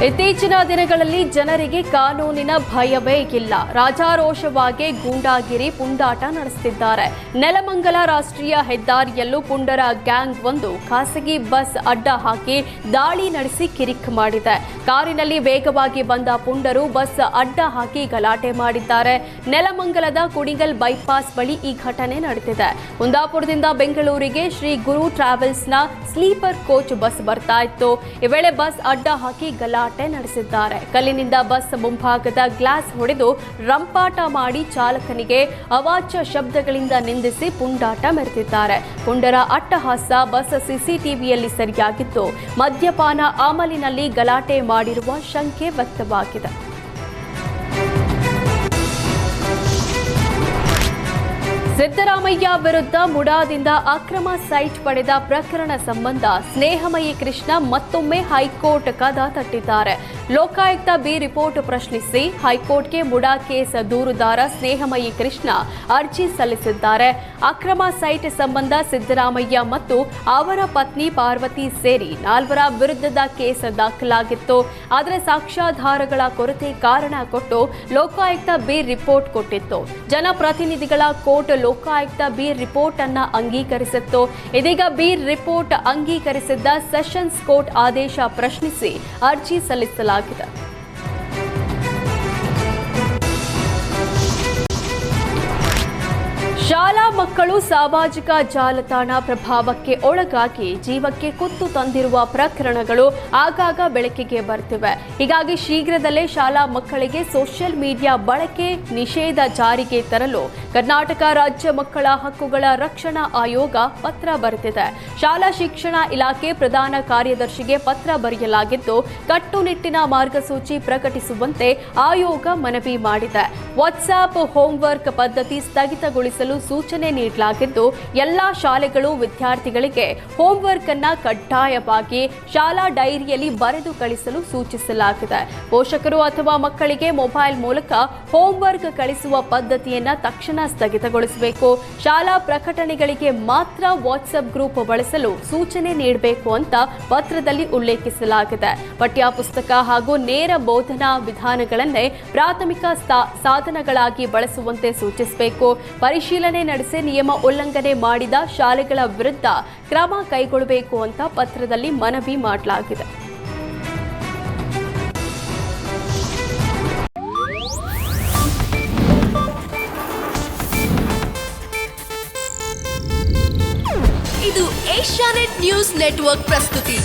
ಇತ್ತೀಚಿನ ದಿನಗಳಲ್ಲಿ ಜನರಿಗೆ ಕಾನೂನಿನ ಭಯವೇ ಇಲ್ಲ. ರಾಜಾರೋಷವಾಗಿ ಗೂಂಡಾಗಿರಿ ಪುಂಡಾಟ ನಡೆಸುತ್ತಿದ್ದಾರೆ. ನೆಲಮಂಗಲ ರಾಷ್ಟ್ರೀಯ ಹೆದ್ದಾರಿಯಲ್ಲೂ ಪುಂಡರ ಗ್ಯಾಂಗ್ ಒಂದು ಖಾಸಗಿ ಬಸ್ ಅಡ್ಡ ಹಾಕಿ ದಾಳಿ ನಡೆಸಿ ಕಿರಿಕ್ ಮಾಡಿದೆ. ಕಾರಿನಲ್ಲಿ ವೇಗವಾಗಿ ಬಂದ ಪುಂಡರು ಬಸ್ ಅಡ್ಡ ಹಾಕಿ ಗಲಾಟೆ ಮಾಡಿದ್ದಾರೆ. ನೆಲಮಂಗಲದ ಕುಣಿಗಲ್ ಬೈಪಾಸ್ ಬಳಿ ಈ ಘಟನೆ ನಡೆದಿದೆ. ಕುಂದಾಪುರದಿಂದ ಬೆಂಗಳೂರಿಗೆ ಶ್ರೀ ಗುರು ಟ್ರಾವೆಲ್ಸ್ನ ಸ್ಲೀಪರ್ ಕೋಚ್ ಬಸ್ ಬರ್ತಾ ಇತ್ತು. ಈ ವೇಳೆ ಬಸ್ ಅಡ್ಡ ಹಾಕಿ ಗಲಾಟೆ ನಡೆಸಿದ್ದಾರೆ. ಕಲ್ಲಿನಿಂದ ಬಸ್ ಮುಂಭಾಗದ ಗ್ಲಾಸ್ ಹೊಡೆದು ರಂಪಾಟ ಮಾಡಿ ಚಾಲಕನಿಗೆ ಅವಾಚ್ಯ ಶಬ್ದಗಳಿಂದ ನಿಂದಿಸಿ ಪುಂಡಾಟ ಮೆರೆದಿದ್ದಾರೆ. ಪುಂಡರ ಅಟ್ಟಹಾಸ ಬಸ್ ಸಿಸಿಟಿವಿಯಲ್ಲಿ ಸೆರೆಯಾಗಿದ್ದು, ಮದ್ಯಪಾನ ಅಮಲಿನಲ್ಲಿ ಗಲಾಟೆ ಮಾಡಿರುವ ಶಂಕೆ ವ್ಯಕ್ತವಾಗಿದೆ. ಸಿದ್ದರಾಮಯ್ಯ ವಿರುದ್ಧ ಮುಡಾದಿಂದ ಅಕ್ರಮ ಸೈಟ್ ಪಡೆದ ಪ್ರಕರಣ ಸಂಬಂಧ ಸ್ನೇಹಮಯಿ ಕೃಷ್ಣ ಮತ್ತೊಮ್ಮೆ ಹೈಕೋರ್ಟ್ ಕದ ತಟ್ಟಿದ್ದಾರೆ. ಲೋಕಾಯುಕ್ತ ಬಿ ರಿಪೋರ್ಟ್ ಪ್ರಶ್ನಿಸಿ ಹೈಕೋರ್ಟ್ಗೆ ಮುಡಾ ಕೇಸ್ ದೂರುದಾರ ಸ್ನೇಹಮಯಿ ಕೃಷ್ಣ ಅರ್ಜಿ ಸಲ್ಲಿಸಿದ್ದಾರೆ. ಅಕ್ರಮ ಸೈಟ್ ಸಂಬಂಧ ಸಿದ್ದರಾಮಯ್ಯ ಮತ್ತು ಅವರ ಪತ್ನಿ ಪಾರ್ವತಿ ಸೇರಿ 4 ವಿರುದ್ಧದ ಕೇಸ್ ದಾಖಲಾಗಿತ್ತು. ಆದರೆ ಸಾಕ್ಷ್ಯಾಧಾರಗಳ ಕೊರತೆ ಕಾರಣ ಕೊಟ್ಟು ಲೋಕಾಯುಕ್ತ ಬಿ ರಿಪೋರ್ಟ್ ಕೊಟ್ಟಿತ್ತು. ಜನಪ್ರತಿನಿಧಿಗಳ ಕೋರ್ಟ್ ಲೋಕಾಯುಕ್ತ ಬಿ ರಿಪೋರ್ಟ್ ಅನ್ನ ಅಂಗೀಕರಿಸಿತ್ತು. ಇದೀಗ ಬಿ ರಿಪೋರ್ಟ್ ಅಂಗೀಕರಿಸಿದ್ದ ಸೆಷನ್ಸ್ ಕೋರ್ಟ್ ಆದೇಶ ಪ್ರಶ್ನಿಸಿ ಅರ್ಜಿ ಸಲ್ಲಿಸಲಾಗಿದೆ. ಶಾಲಾ ಮಕ್ಕಳು ಸಾಮಾಜಿಕ ಜಾಲತಾಣ ಪ್ರಭಾವಕ್ಕೆ ಒಳಗಾಗಿ ಜೀವಕ್ಕೆ ಕುತ್ತು ತಂದಿರುವ ಪ್ರಕರಣಗಳು ಆಗಾಗ ಬೆಳಕಿಗೆ ಬರ್ತಿವೆ. ಹೀಗಾಗಿ ಶೀಘ್ರದಲ್ಲೇ ಶಾಲಾ ಮಕ್ಕಳಿಗೆ ಸೋಷಿಯಲ್ ಮೀಡಿಯಾ ಬಳಕೆ ನಿಷೇಧ ಜಾರಿಗೆ ತರಲು ಕರ್ನಾಟಕ ರಾಜ್ಯ ಮಕ್ಕಳ ಹಕ್ಕುಗಳ ರಕ್ಷಣಾ ಆಯೋಗ ಪತ್ರ ಬರೆದಿದೆ. ಶಾಲಾ ಶಿಕ್ಷಣ ಇಲಾಖೆ ಪ್ರಧಾನ ಕಾರ್ಯದರ್ಶಿಗೆ ಪತ್ರ ಬರೆಯಲಾಗಿದ್ದು, ಕಟ್ಟುನಿಟ್ಟಿನ ಮಾರ್ಗಸೂಚಿ ಪ್ರಕಟಿಸುವಂತೆ ಆಯೋಗ ಮನವಿ ಮಾಡಿದೆ. ವಾಟ್ಸ್ಆಪ್ ಹೋಂವರ್ಕ್ ಪದ್ಧತಿ ಸ್ಥಗಿತಗೊಳಿಸಲು ಸೂಚನೆ ನೀಡಲಾಗಿದ್ದು, ಎಲ್ಲಾ ಶಾಲೆಗಳು ವಿದ್ಯಾರ್ಥಿಗಳಿಗೆ ಹೋಂವರ್ಕ್ ಅನ್ನ ಕಡ್ಡಾಯವಾಗಿ ಶಾಲಾ ಡೈರಿಯಲ್ಲಿ ಬರೆದು ಕಳಿಸಲು ಸೂಚಿಸಲಾಗಿದೆ. ಪೋಷಕರು ಅಥವಾ ಮಕ್ಕಳಿಗೆ ಮೊಬೈಲ್ ಮೂಲಕ ಹೋಂವರ್ಕ್ ಕಳಿಸುವ ಪದ್ಧತಿಯನ್ನ ತಕ್ಷಣ ಸ್ಥಗಿತಗೊಳಿಸಬೇಕು. ಶಾಲಾ ಪ್ರಕಟಣೆಗಳಿಗೆ ಮಾತ್ರ ವಾಟ್ಸ್ಆಪ್ ಗ್ರೂಪ್ ಬಳಸಲು ಸೂಚನೆ ನೀಡಬೇಕು ಅಂತ ಪತ್ರದಲ್ಲಿ ಉಲ್ಲೇಖಿಸಲಾಗಿದೆ. ಪಠ್ಯ ಪುಸ್ತಕ ಹಾಗೂ ನೇರ ಬೋಧನಾ ವಿಧಾನಗಳನ್ನೇ ಪ್ರಾಥಮಿಕ ಸಾಧನಗಳಾಗಿ ಬಳಸುವಂತೆ ಸೂಚಿಸಬೇಕು. ಪರಿಶೀಲನೆ ನಡೆಸಿ ನಿಯಮ ಉಲ್ಲಂಘನೆ ಮಾಡಿದ ಶಾಲೆಗಳ ವಿರುದ್ಧ ಕ್ರಮ ಕೈಗೊಳ್ಳಬೇಕು ಅಂತ ಪತ್ರದಲ್ಲಿ ಮನವಿ ಮಾಡಲಾಗಿದೆ. ಇದು ಏಷ್ಯಾನೆಟ್ ನ್ಯೂಸ್ ನೆಟ್ವರ್ಕ್ ಪ್ರಸ್ತುತಿ.